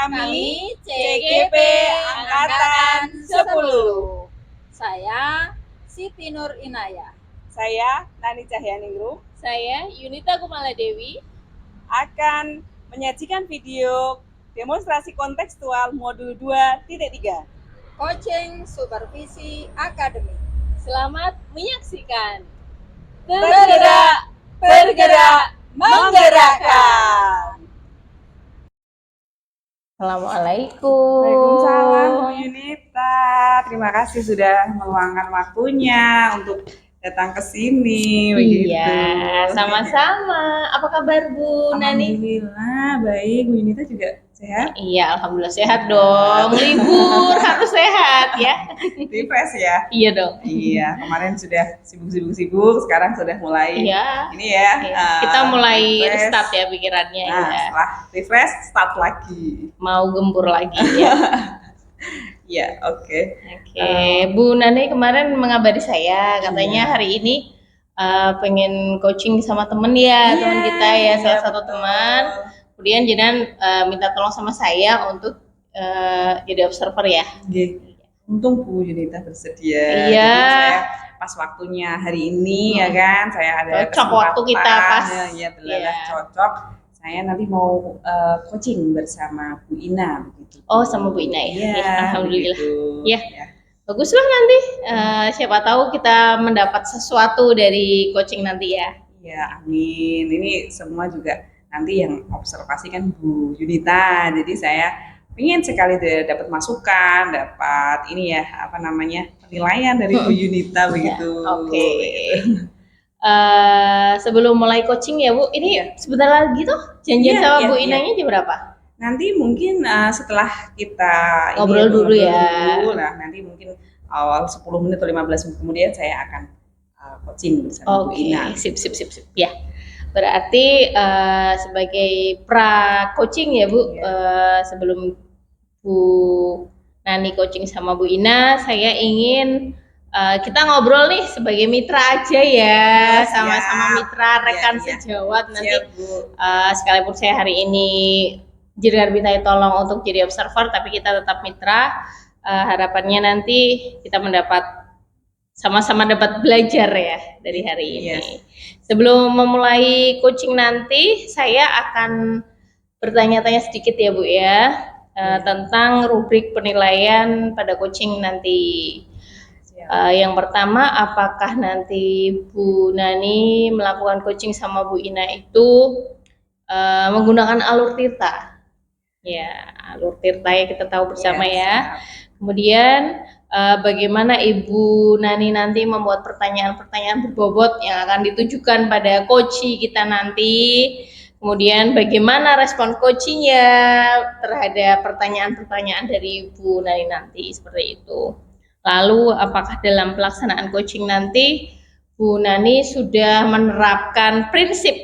Kami CGP Angkatan 10. Saya Siti Nur Inaya. Saya Nani Cahyaningrum. Saya Yunita Kumala Dewi. Akan menyajikan video demonstrasi kontekstual modul 2.3. Coaching Supervisi Akademik. Selamat menyaksikan. Bergerak, bergerak, menggerakkan. Assalamualaikum. Waalaikumsalam Bu Yunita. Terima kasih sudah meluangkan waktunya untuk datang ke sini. Iya, sama-sama. Apa kabar Bu Nani? Alhamdulillah baik. Bu Yunita juga sehat? Iya, alhamdulillah sehat dong. Libur harus sehat ya. Refresh ya? Iya dong. Iya, kemarin sudah sibuk, sekarang sudah mulai Iya. ini ya. Kita mulai refresh. start ya pikirannya. Nah, Ya. setelah refresh, start lagi. Mau gembur lagi ya. Iya, oke. Oke, Bu Nani kemarin mengabari saya katanya hari ini pengen coaching sama temen ya, teman kita ya, salah satu teman. Kemudian jenengan minta tolong sama saya untuk jadi observer ya. Untung Bu Yunita bersedia. Iya. Jadi saya pas waktunya hari ini ya kan, saya ada Cocok waktu kita pas. Ya, cocok. Saya nanti mau coaching bersama Bu Ina begitu. Oh, sama Bu Ina ya. Iya, Alhamdulillah. begitu. Ya. Baguslah nanti. Siapa tahu kita mendapat sesuatu dari coaching nanti ya. Ya, amin. Ini semua juga nanti yang observasi kan Bu Yunita. Jadi saya ingin sekali dapat masukan, dapat ini ya, apa namanya, penilaian dari Bu Yunita begitu. Oke. Sebelum mulai coaching ya Bu, ini sebentar lagi tuh janjian sama Bu Inanya jam berapa? Nanti mungkin setelah kita ngobrol dulu ya. Nah, nanti mungkin awal 10 menit atau 15 menit kemudian saya akan coaching bersama Bu Ina. Sip. Ya. Berarti sebagai pra coaching ya Bu, sebelum Bu Nani coaching sama Bu Ina, saya ingin kita ngobrol nih sebagai mitra aja ya, sama-sama mitra rekan sejawat nanti. Sekalipun saya hari ini jadi minta tolong untuk jadi observer, tapi kita tetap mitra. Harapannya nanti kita sama-sama dapat belajar ya dari hari ini. Sebelum memulai coaching nanti, saya akan bertanya-tanya sedikit ya Bu ya, tentang rubrik penilaian pada coaching nanti. Yang pertama, apakah nanti Bu Nani melakukan coaching sama Bu Ina itu menggunakan alur tirta? Ya, alur tirta ya kita tahu bersama ya. Kemudian bagaimana Ibu Nani nanti membuat pertanyaan-pertanyaan berbobot yang akan ditujukan pada coachee kita nanti. Kemudian bagaimana respon coachingnya terhadap pertanyaan-pertanyaan dari Ibu Nani nanti, seperti itu. Lalu apakah dalam pelaksanaan coaching nanti Bu Nani sudah menerapkan prinsip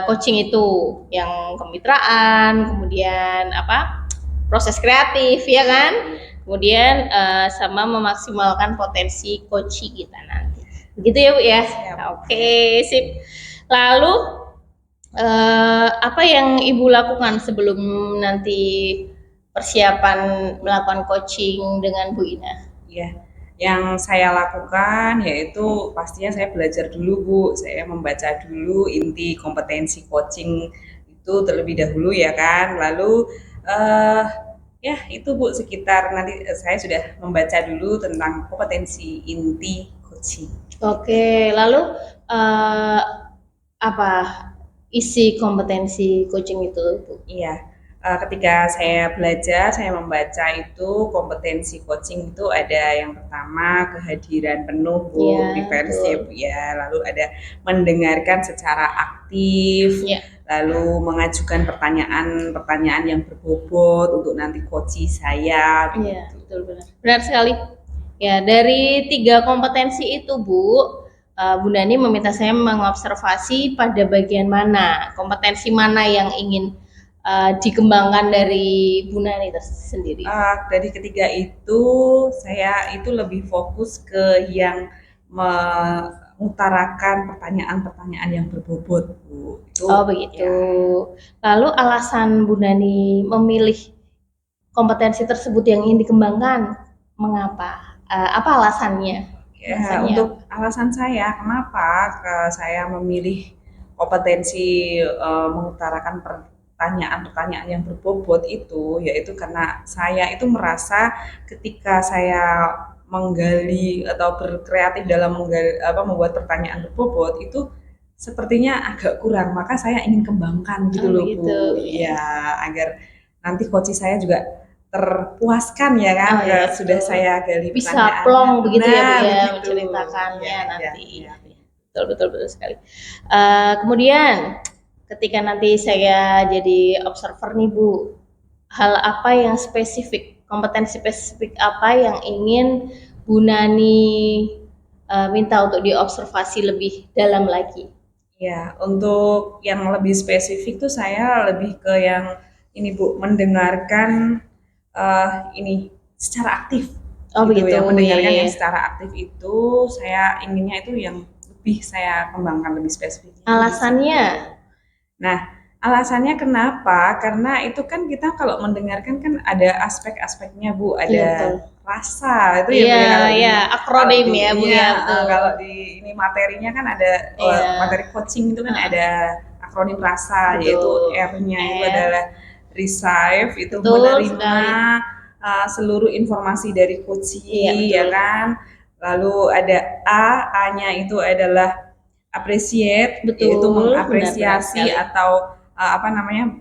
coaching itu, yang kemitraan, kemudian proses kreatif ya kan, kemudian sama memaksimalkan potensi coaching kita nanti, begitu ya Bu ya. Oke, sip. Lalu apa yang Ibu lakukan sebelum nanti persiapan melakukan coaching dengan Bu Ina? Ya, yang saya lakukan yaitu pastinya saya belajar dulu Bu, saya membaca dulu inti kompetensi coaching itu terlebih dahulu ya kan, lalu ya itu Bu, sekitar nanti saya sudah membaca dulu tentang kompetensi inti coaching. Oke, lalu apa isi kompetensi coaching itu Bu? Iya. Ketika saya belajar, saya membaca itu kompetensi coaching itu ada yang pertama kehadiran penuh Bu, preferensi ya Bu ya, lalu ada mendengarkan secara aktif, lalu mengajukan pertanyaan yang berbobot untuk nanti coachee saya. Iya, betul benar sekali. Ya, dari 3 kompetensi itu Bu, Bu Nani meminta saya mengobservasi pada bagian mana, kompetensi mana yang ingin dikembangkan dari Bu Nani sendiri. Dari ketiga itu saya itu lebih fokus ke yang mengutarakan pertanyaan-pertanyaan yang berbobot, Bu. Itu Oh begitu. ya. Lalu alasan Bu Nani memilih kompetensi tersebut yang ingin dikembangkan, mengapa? Apa alasannya? Ya, Alasannya untuk alasan saya kenapa saya memilih kompetensi mengutarakan pertanyaan-pertanyaan yang berbobot itu, yaitu karena saya itu merasa ketika saya menggali atau berkreatif dalam membuat pertanyaan berbobot itu sepertinya agak kurang, maka saya ingin kembangkan gitu Oh loh begitu, Bu. ya. Ya, agar nanti coach saya juga terpuaskan ya kan, Oh, ya, sudah betul. saya gali Bisa pertanyaannya. plong begitu ya Bu Nah, ya, begitu. menceritakannya Ya, nanti. ya. Betul sekali. Kemudian ketika nanti saya jadi observer nih Bu, hal apa yang spesifik, kompetensi spesifik apa yang ingin Bu Nani minta untuk diobservasi lebih dalam lagi? Ya, untuk yang lebih spesifik tuh saya lebih ke yang ini Bu, mendengarkan ini secara aktif. Oh Gitu begitu ya, mendengarkan ya. yang secara aktif itu saya inginnya itu yang lebih saya kembangkan lebih spesifik. Alasannya? Nah, alasannya kenapa? Karena itu kan kita kalau mendengarkan kan ada aspek-aspeknya Bu, ada Iya, rasa itu ya Bu iya, ya, kalau iya, akronim di, ya Bu iya, ya, betul. kalau di ini materinya kan ada Iya. materi coaching itu kan ada akronim rasa, Betul. yaitu R-nya itu adalah receive, itu Betul menerima sekali. seluruh informasi dari coaching, Iya, betul. ya kan. Lalu ada A-nya itu adalah appreciate, Betul, yaitu benar mengapresiasi sekali. atau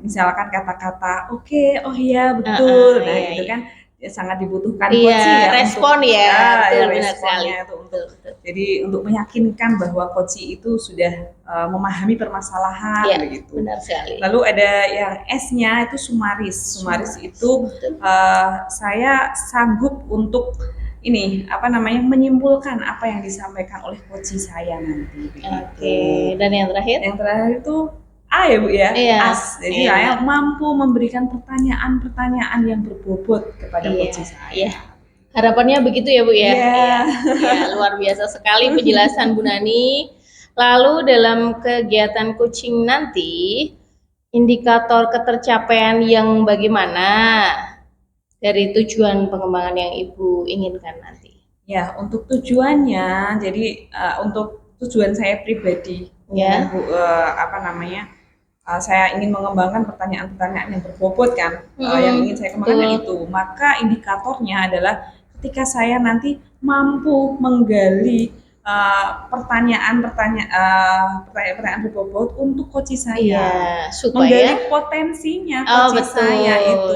misalkan kata-kata oke, oh iya betul, nah iya, itu iya. kan sangat dibutuhkan Iya, coaching ya respon untuk ya, betul, benar responnya sekali. itu untuk jadi untuk meyakinkan bahwa coaching itu sudah memahami permasalahan Iya, begitu. benar sekali. Lalu ada yang S-nya itu sumaris. Sumaris itu saya sanggup untuk ini menyimpulkan apa yang disampaikan oleh coach saya nanti. Oke, dan yang terakhir? Yang terakhir itu A ya Bu ya, Iya, AS. Jadi iya. saya mampu memberikan pertanyaan-pertanyaan yang berbobot kepada coach saya. Iya. Harapannya begitu ya Bu ya. Iya. Ya, luar biasa sekali penjelasan Bu Nani. Lalu dalam kegiatan coaching nanti, indikator ketercapaian yang bagaimana dari tujuan pengembangan yang Ibu inginkan nanti? Ya, untuk tujuannya, jadi untuk tujuan saya pribadi, ya Bu, saya ingin mengembangkan pertanyaan-pertanyaan yang berbobot kan, yang ingin saya kembangkan itu. Maka indikatornya adalah ketika saya nanti mampu menggali pertanyaan berbobot untuk coach saya, menggali potensinya coach saya itu.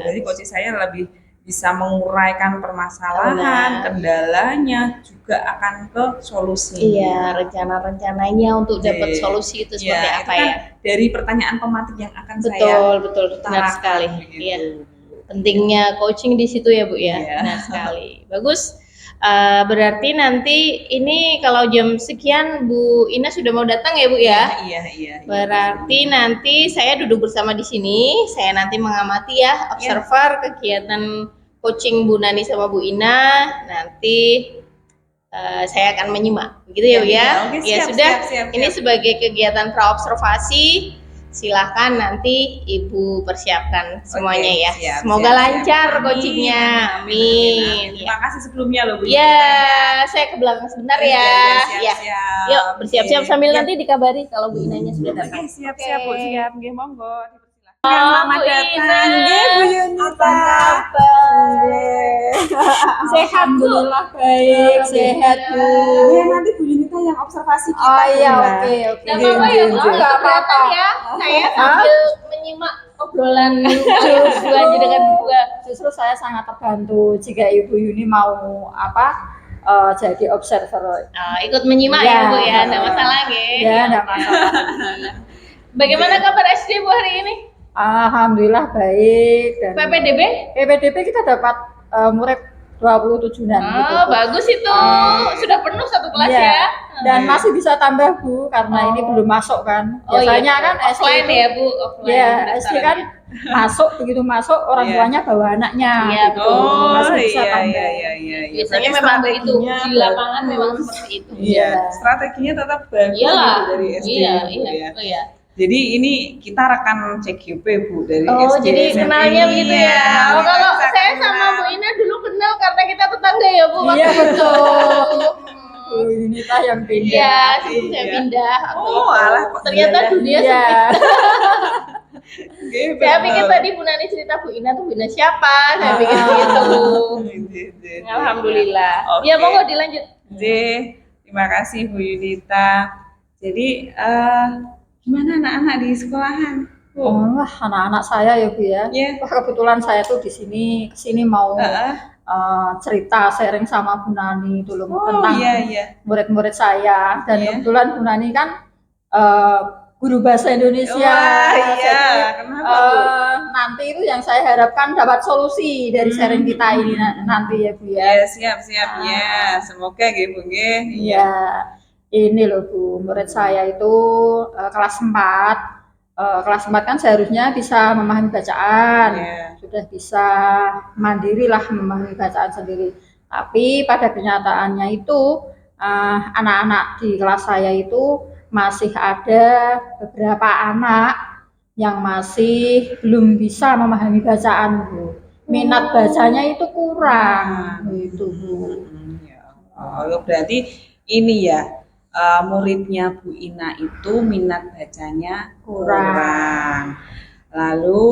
Jadi coach saya lebih bisa menguraikan permasalahan, kendalanya, juga akan ke solusinya. Iya, rencana-rencananya untuk dapat solusi itu seperti apa kan ya? Dari pertanyaan pematik yang akan saya betul, benar sekali. Iya. Pentingnya coaching di situ ya Bu ya, benar sekali. Bagus. Berarti nanti ini kalau jam sekian Bu Ina sudah mau datang ya Bu ya? Iya. Berarti nanti saya duduk bersama di sini, saya nanti mengamati ya, observer kegiatan coaching Bu Nani sama Bu Ina. Nanti saya akan menyimak, begitu ya Bu ya? Ya sudah, ini sebagai kegiatan praobservasi. Silahkan nanti Ibu persiapkan semuanya ya. Semoga lancar coachingnya. Amin. Terima kasih sebelumnya loh Bu. Ya, saya ke belakang sebentar ya. Yuk bersiap-siap sambil nanti dikabari kalau Bu Inanya sudah datang. Oke, siap Bu, siap. Nggih, monggo. Selamat datang. Nggih, Bu Yunita. Sehat Bu. Alhamdulillah baik, sehat Bu. Ya nanti Bu Yunita yang observasi kita. Oh iya, oke. Gak apa-apa ya Bu, gak apa-apa ya. Saya sambil menyimak obrolan berdua dengan berdua. Justru saya sangat terbantu jika Ibu Yuni mau jadi observer. Ikut menyimak ya Bu ya, enggak masalah nggih. Ya, enggak masalah. Bagaimana kabar SD Bu hari ini? Alhamdulillah baik. Dan PPDB kita dapat murid 27 dan gitu. Bagus itu. Sudah penuh satu kelas ya. Dan masih bisa tambah Bu, karena ini belum masuk kan. Biasanya kan SD offline itu, ya Bu, offline. ya SD kan masuk, begitu masuk orang tuanya bawa anaknya. Iya, gitu. Masih bisa tambah. Biasanya Berarti memang begitu, strateginya di lapangan memang seperti itu. Iya, strateginya tetap bagus Iyalah, gitu dari SD iya, Bu, iya, ya. oh iya. Jadi ini kita rekan CGP Bu dari Oh, SD. jadi SMP. kenalnya begitu ya. Oh, Kita kalau bisa saya kenal. sama Bu Ina dulu kenal karena kita tetangga ya Bu. Iya, waktu itu. Bu Yunita yang pindah. Iya, sebelum saya Iya. pindah. Oh, alah kok Ternyata gila. dunia Iya. sempit. Gitu. Saya pikir tadi Bu Nani cerita Bu Ina tuh Bu Ina siapa? Saya pikir gitu. Alhamdulillah. Oke. Ya monggo dilanjut. J, terima kasih Bu Yunita. Jadi gimana anak-anak di sekolahan? Bu? Wah, anak-anak saya ya Bu ya. Iya. Wah, kebetulan saya tuh kesini mau cerita sharing sama Bu Nani dulu tentang Iya. murid-murid saya, dan Iya. kebetulan Bu Nani kan guru bahasa Indonesia. Wah, iya. Jadi, Kenapa Bu? nanti itu yang saya harapkan dapat solusi dari sharing kita ini nanti ya Bu ya. Ya, siap ya. Semoga nggih Bu nggih. Iya. Ini loh Bu, murid saya itu kelas 4. Kelas 4 kan seharusnya bisa memahami bacaan. Iya. Sudah bisa mandiri lah memahami bacaan sendiri. Tapi pada kenyataannya itu anak-anak di kelas saya itu masih ada beberapa anak yang masih belum bisa memahami bacaan Bu. Minat bacanya itu kurang gitu Bu. Oh, berarti ini ya muridnya Bu Ina itu minat bacanya kurang. Lalu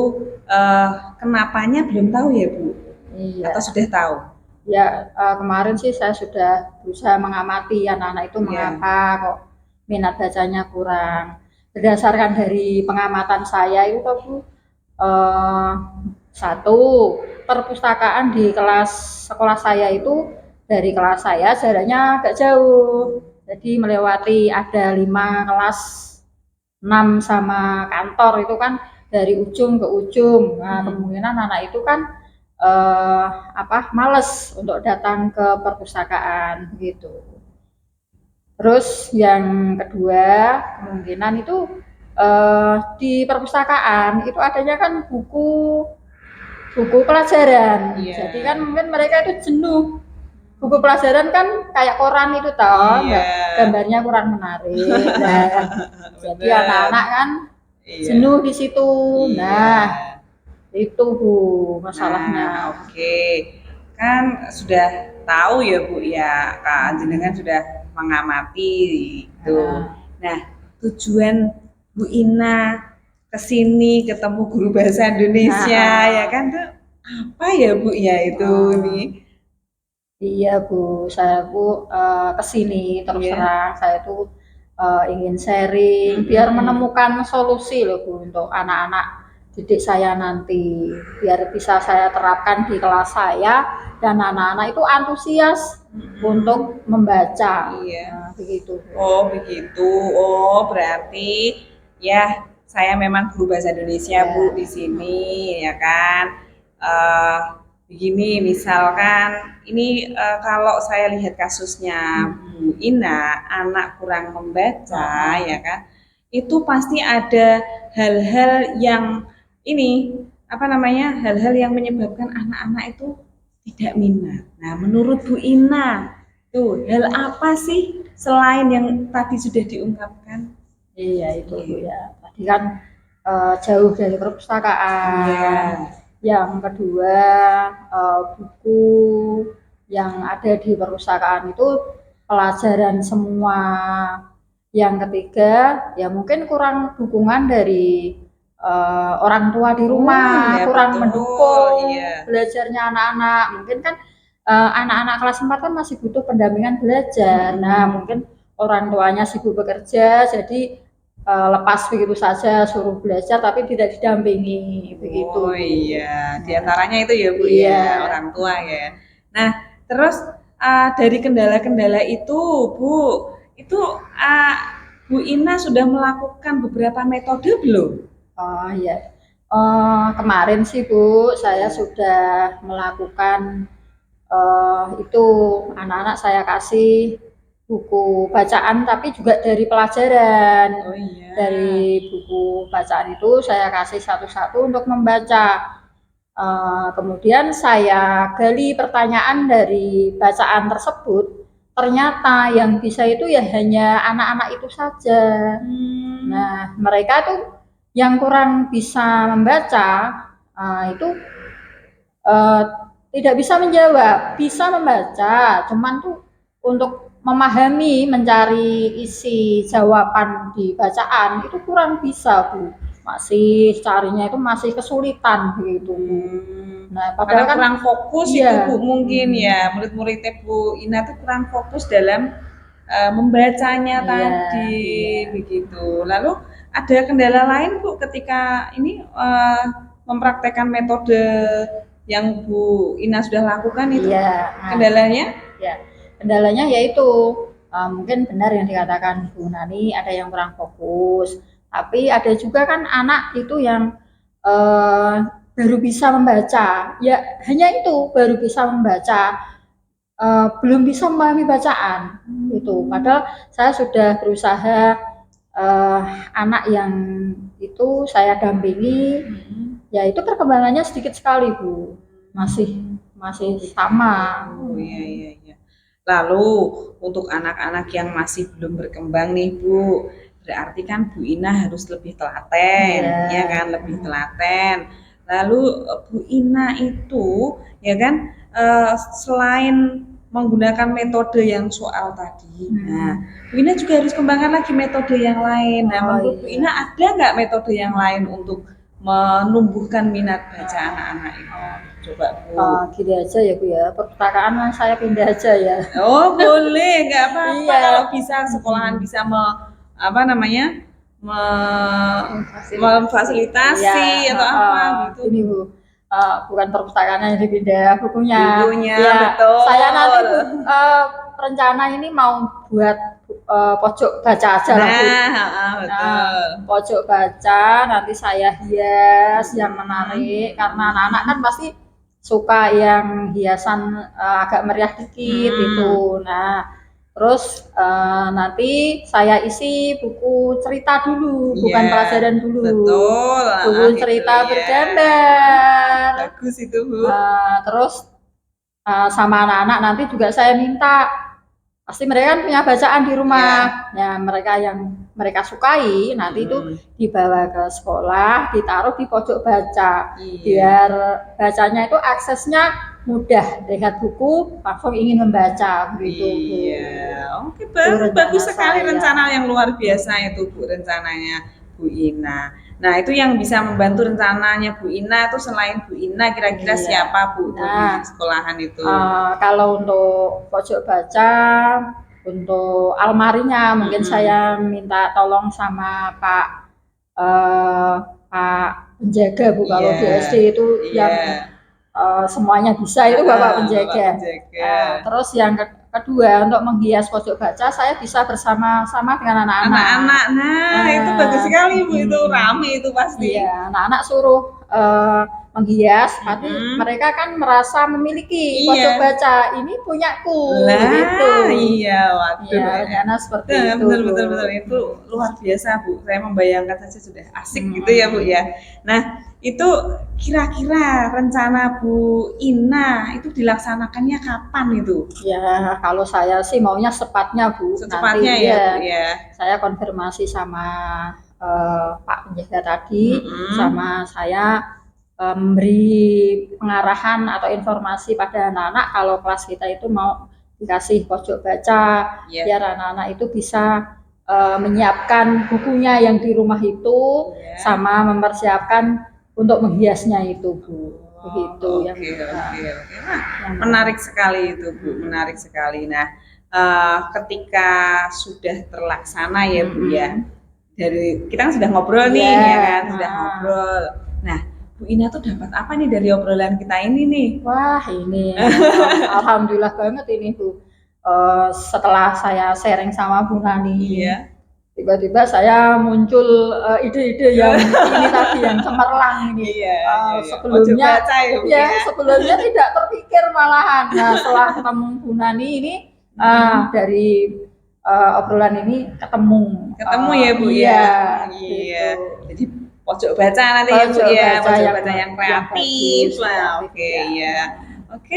kenapanya belum tahu ya Bu? Iya. Atau sudah tahu? Ya, kemarin sih saya sudah berusaha mengamati anak-anak itu mengapa kok minat bacanya kurang. Berdasarkan dari pengamatan saya itu Bu, satu, perpustakaan di sekolah saya itu dari kelas saya jaraknya agak jauh. Jadi melewati ada 5 kelas, 6 sama kantor itu kan dari ujung ke ujung. Nah, kemungkinan anak itu kan males untuk datang ke perpustakaan gitu. Terus yang kedua, kemungkinan itu di perpustakaan itu adanya kan buku pelajaran. Iya. Jadi kan mungkin mereka itu jenuh. Buku pelajaran kan kayak koran itu toh, gambarnya kurang menarik. Nah, jadi anak-anak kan jenuh di situ. Nah, itu Bu masalahnya. Nah, oke. Kan sudah tahu ya Bu ya, Kak jenengan sudah mengamati itu. Nah, tujuan Bu Ina kesini ketemu guru bahasa Indonesia ya kan tuh apa ya Bu ya itu nih? Iya Bu, saya Bu kesini terus terang saya tuh ingin sharing biar menemukan solusi loh Bu untuk anak-anak didik saya nanti, biar bisa saya terapkan di kelas saya dan anak-anak itu antusias untuk membaca. Nah, begitu. Oh begitu, oh berarti ya saya memang guru bahasa Indonesia Bu di sini ya kan. Begini misalkan ini kalau saya lihat kasusnya Bu Ina, anak kurang membaca ya kan, itu pasti ada hal-hal yang hal-hal yang menyebabkan anak-anak itu tidak minat. Nah menurut Bu Ina tuh hal apa sih selain yang tadi sudah diungkapkan? Iya itu Bu ya, tadi kan jauh dari perpustakaan. Yang kedua, buku yang ada di perpustakaan itu pelajaran semua. Yang ketiga, ya mungkin kurang dukungan dari orang tua di rumah, kurang mendukung belajarnya anak-anak. Mungkin kan anak-anak kelas 4 kan masih butuh pendampingan belajar. Nah, mungkin orang tuanya sibuk bekerja, jadi lepas begitu saja suruh belajar tapi tidak didampingi begitu. Oh iya, diantaranya itu ya Bu ya, orang tua ya. Nah terus dari kendala-kendala itu Bu, itu Bu Ina sudah melakukan beberapa metode belum? Oh iya, kemarin sih Bu saya sudah melakukan itu anak-anak saya kasih buku bacaan tapi juga dari pelajaran. Oh iya. Dari buku bacaan itu saya kasih satu-satu untuk membaca. Kemudian saya gali pertanyaan dari bacaan tersebut. Ternyata yang bisa itu ya hanya anak-anak itu saja. Nah, mereka tuh yang kurang bisa membaca itu tidak bisa menjawab, bisa membaca, cuman tuh untuk memahami, mencari isi jawaban di bacaan itu kurang bisa, Bu. Masih carinya itu masih kesulitan begitu, Bu. Nah, padahal kan kurang fokus iya. itu, Bu, mungkin ya. Murid-muridnya Bu Ina tuh kurang fokus dalam membacanya tadi, begitu. Lalu ada kendala lain, Bu, ketika ini mempraktekkan metode yang Bu Ina sudah lakukan itu? Kendalanya? Ya, kendalanya yaitu mungkin benar yang dikatakan Bu Nani, ada yang kurang fokus, tapi ada juga kan anak itu yang baru bisa membaca, ya hanya itu baru bisa membaca, belum bisa memahami bacaan itu. Padahal saya sudah berusaha anak yang itu saya dampingi, ya itu perkembangannya sedikit sekali, Bu, masih sama. Oh iya. Lalu untuk anak-anak yang masih belum berkembang nih, Bu, berarti kan Bu Ina harus lebih telaten, ya kan, lebih telaten. Lalu Bu Ina itu ya kan selain menggunakan metode yang soal tadi, nah Bu Ina juga harus kembangkan lagi metode yang lain. Nah, menurut Bu Ina ada nggak metode yang lain untuk menumbuhkan minat baca anak-anak itu? Coba Bu. Gini aja ya Bu ya, perpustakaan saya pindah aja ya. Oh boleh, nggak apa-apa kalau bisa sekolahan bisa memfasilitasi atau apa gitu. Ini Bu, bukan perpustakaannya yang dipindah, bukunya. Ya, betul. Saya nanti rencana ini mau buat pojok baca aja lah Bu. Betul. Pojok baca nanti saya hias yang menarik, karena anak-anak kan pasti suka yang hiasan agak meriah dikit itu. Nah, terus nanti saya isi buku cerita dulu, bukan pelajaran dulu. Betul. Buku cerita bergambar. Bagus itu, Bu. Terus sama anak-anak nanti juga saya minta, pasti mereka kan punya bacaan di rumah, ya mereka yang mereka sukai nanti itu dibawa ke sekolah, ditaruh di pojok baca, biar bacanya itu aksesnya mudah, lihat buku langsung ingin membaca gitu. Iya, oke, bagus sekali rencana yang luar biasa itu Bu, rencananya Bu Ina. Nah, itu yang bisa membantu rencananya Bu Ina itu selain Bu Ina kira-kira siapa Bu di sekolahan itu? Kalau untuk pojok baca, untuk almarinya mungkin saya minta tolong sama Pak penjaga Bu, kalau di SD itu yang semuanya bisa itu Bapak penjaga. Terus yang kedua, untuk menghias pojok baca saya bisa bersama-sama dengan anak-anak. Nah, itu bagus sekali Bu, itu rame itu pasti. Iya, anak-anak suruh menghias, tapi mereka kan merasa memiliki pojok baca, ini punyaku gitu. Iya, waduh. Karena seperti itu. Betul, itu luar biasa Bu. Saya membayangkan saja sudah asik gitu ya Bu ya. Nah, itu kira-kira rencana Bu Ina itu dilaksanakannya kapan itu? Ya, kalau saya sih maunya secepatnya Bu. Secepatnya nanti, ya Bu ya. Saya konfirmasi sama Pak penjaga tadi, sama saya memberi pengarahan atau informasi pada anak-anak kalau kelas kita itu mau dikasih pojok baca, biar anak-anak itu bisa menyiapkan bukunya yang di rumah itu, sama mempersiapkan untuk menghiasnya itu Bu. Begitu. Oke. Menarik sekali itu Bu, menarik sekali. Nah, ketika sudah terlaksana ya Bu ya, dari kita kan sudah ngobrol nih ya kan, sudah ngobrol. Nah, Bu Ina tuh dapat apa nih dari obrolan kita ini nih? Wah, ini alhamdulillah banget ini Bu. Setelah saya sharing sama Bu Nani, tiba-tiba saya muncul ide-ide yang ini tadi, yang cemerlang ini. Sebelumnya sebelumnya tidak terpikir malahan. Nah, setelah ketemu Bu Nani ini dari obrolan ini ketemu. Ketemu ya Bu Iya, ya. gitu. Iya. Jadi pojok baca nanti ya Bu Pojok ya, baca pojok yang baca yang yang kreatif bagus, lah. kreatif, Oke ya. ya. Oke,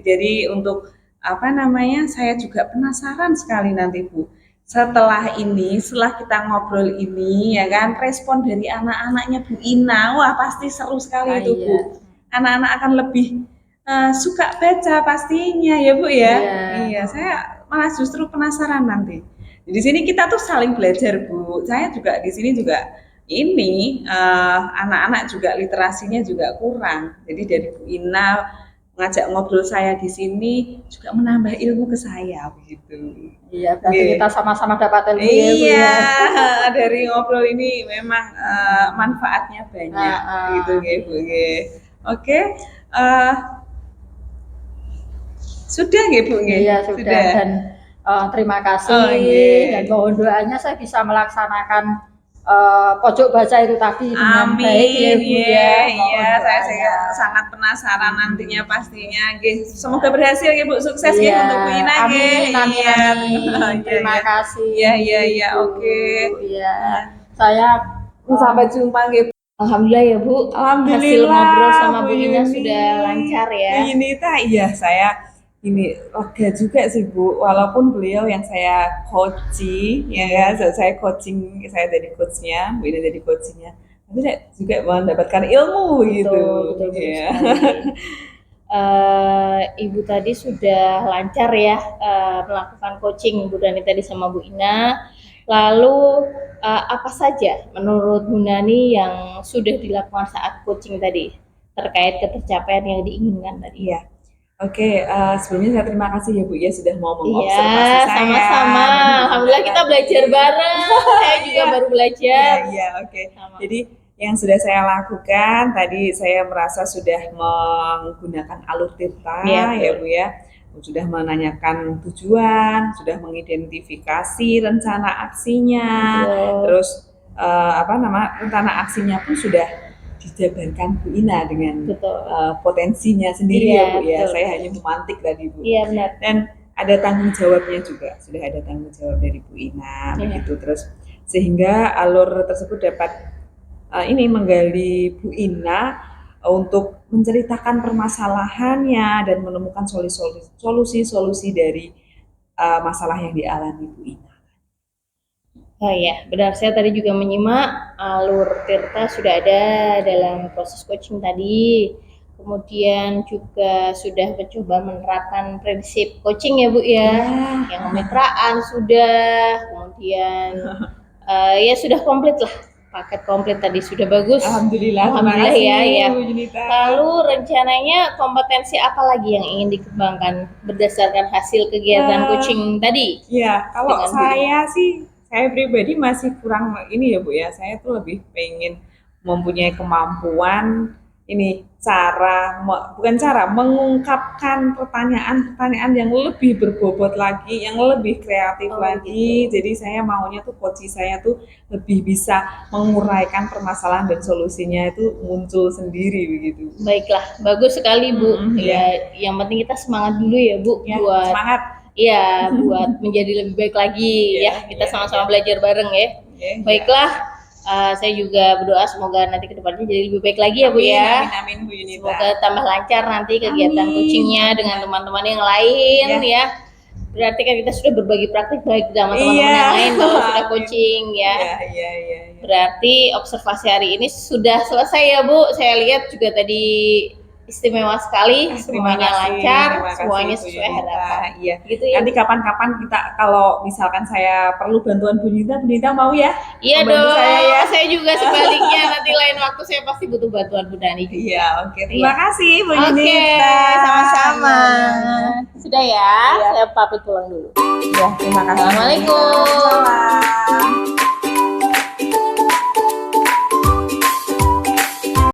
jadi untuk apa namanya? Saya juga penasaran sekali nanti Bu. Setelah ini, setelah kita ngobrol ini ya kan, respon dari anak-anaknya Bu Ina, wah pasti seru sekali itu Bu. Iya. Anak-anak akan lebih suka baca pastinya ya Bu ya. Iya. Iya, saya malah justru penasaran nanti. Di sini kita tuh saling belajar Bu. Saya juga di sini juga ini anak-anak juga literasinya juga kurang. Jadi dari Bu Ina ngajak ngobrol saya di sini juga menambah ilmu ke saya begitu. Iya, berarti Oke. kita sama-sama dapat ilmu ya, Bu, Iya, ya. dari ngobrol ini memang manfaatnya banyak gitu nggih, Bu nggih. Oke. eh, sudah nggih Bu nggih? Iya, sudah. Dan terima kasih Oh, nggih. dan mohon doanya saya bisa melaksanakan pojok baca itu tadi dengan Amin, baik ya Bu ya. iya, Mohon iya, saya doanya. sangat penasaran nantinya pastinya, nggih. Semoga berhasil ya Bu, sukses nggih Iya, untuk Bu Ina nggih. amin, amin, Iya. amin. Iya, Terima iya. kasih. Iya, iya, iya, Bu. oke. Iya, saya Sampai jumpa nggih. Alhamdulillah ya Bu, Alhamdulillah, hasil ngobrol sama Bu Ina Yuni. sudah lancar ya. Bu Yunita, iya saya ini lega juga sih Bu, walaupun beliau yang saya coaching, ya kan, saya coaching, saya jadi coachnya, Bu Ina jadi coachingnya, tapi saya juga mendapatkan ilmu gitu. Betul Ya. sekali. Ibu tadi sudah lancar ya melakukan coaching Bu Dani tadi sama Bu Ina. Lalu apa saja menurut Bu Nani yang sudah dilakukan saat coaching tadi terkait ketercapaian yang diinginkan tadi? Iya. Oke, sebelumnya saya terima kasih ya Bu ya sudah mau mengobservasi Iya, saya. sama-sama. Alhamdulillah kita belajar bareng. Saya juga baru belajar. Iya, oke. Sama. Jadi yang sudah saya lakukan tadi saya merasa sudah menggunakan alur tirta Iya, ya betul. Bu ya. Sudah menanyakan tujuan, sudah mengidentifikasi rencana aksinya, Betul. terus rencana aksinya pun sudah dijabarkan Bu Ina dengan Betul. potensinya sendiri Iya, ya Bu ya. betul. Saya hanya memantik tadi Bu. Iya benar. Dan ada tanggung jawabnya juga, sudah ada tanggung jawab dari Bu Ina Iya. begitu, terus sehingga alur tersebut dapat menggali Bu Ina untuk menceritakan permasalahannya dan menemukan solusi-solusi dari masalah yang dialami Bu Ina. Oh iya, benar. Saya tadi juga menyimak alur Tirta sudah ada dalam proses coaching tadi. Kemudian juga sudah mencoba menerapkan prinsip coaching ya Bu ya. Yang kemitraan sudah, kemudian ya sudah komplit lah. Paket komplit tadi sudah bagus. Alhamdulillah, Alhamdulillah terima kasih, ya. Bu Junita. Lalu rencananya kompetensi apa lagi yang ingin dikembangkan berdasarkan hasil kegiatan coaching tadi? Ya, kalau Dengan saya pribadi masih kurang ini ya Bu ya. Saya tuh lebih pengen mempunyai kemampuan mengungkapkan pertanyaan-pertanyaan yang lebih berbobot lagi, yang lebih kreatif lagi. Gitu. Jadi saya maunya tuh coach saya tuh lebih bisa menguraikan permasalahan dan solusinya itu muncul sendiri begitu. Baiklah, bagus sekali Bu. Ya, yang penting kita semangat dulu ya Bu Ya, buat semangat. Iya, buat menjadi lebih baik lagi ya. Kita sama-sama belajar bareng ya. Baiklah. Saya juga berdoa semoga nanti kedepannya jadi lebih baik lagi ya Bu ya. Amin Bu Yunita. Semoga tambah lancar nanti kegiatan coachingnya dengan teman-teman yang lain ya. Berarti kan kita sudah berbagi praktik baik sama teman-teman yang lain kalau sudah coaching ya. Iya. Berarti observasi hari ini sudah selesai ya Bu. Saya lihat juga tadi istimewa sekali, semuanya lancar, semuanya sesuai harapan. Iya. Gitu ya. Nanti kapan-kapan kita kalau misalkan saya perlu bantuan Bu Yunita mau ya? Iya membantu dong. Saya ya. juga sebaliknya nanti lain waktu saya pasti butuh bantuan Bu Dani. Iya, oke. Terima kasih Bu Yunita. Oke, sama-sama. Sudah ya, saya pamit pulang dulu. Ya, terima kasih. Assalamualaikum. Waalaikumsalam.